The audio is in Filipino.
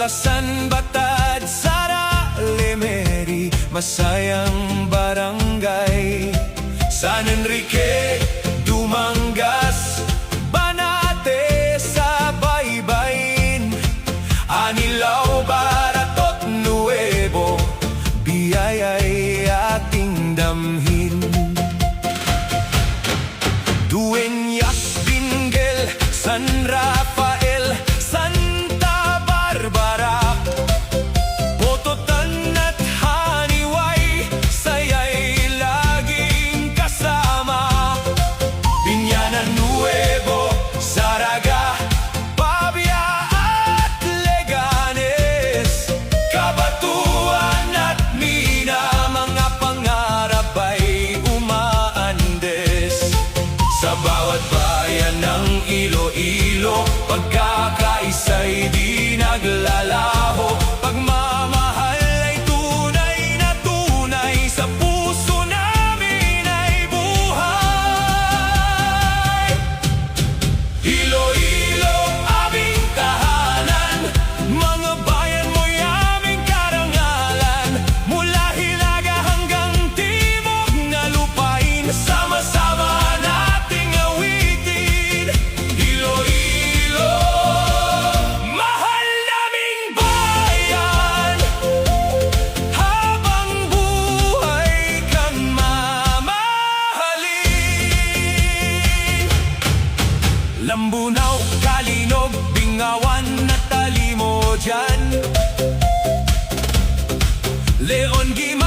Palasan, Batad, Sara, Lemeri, Masayang Barangay, San Enrique, Dumangas, Banate, sa Baybayin, Anilao, Baratot, Nuevo, biyaya'y ating damhin. Dueñas, Benguel, San Rafael, Santa Barbara, Bototan at Haniway, saya'y laging kasama. Biñanan, Nuevo, Zaraga, Pavia at Leganes, Cabatuan at Mina, mga pangarap ay umaandes. Sa bawat bayan ng Iloilo, pagkakaisa'y di naglalaho. Pagmamahal ay tunay na tunay, sa puso namin ay buhay. Iloilo, aming tahanan, mga bayan mo'y aming karangalan. Mula Hilaga hanggang timog na lupain, sama-sama nating awitin. Iloilo, mahal naming bayan, habang buhay kang mamahalin. Lambunaw, Kalinog, Bingawan at Talimodyan, Leon, Guimaras,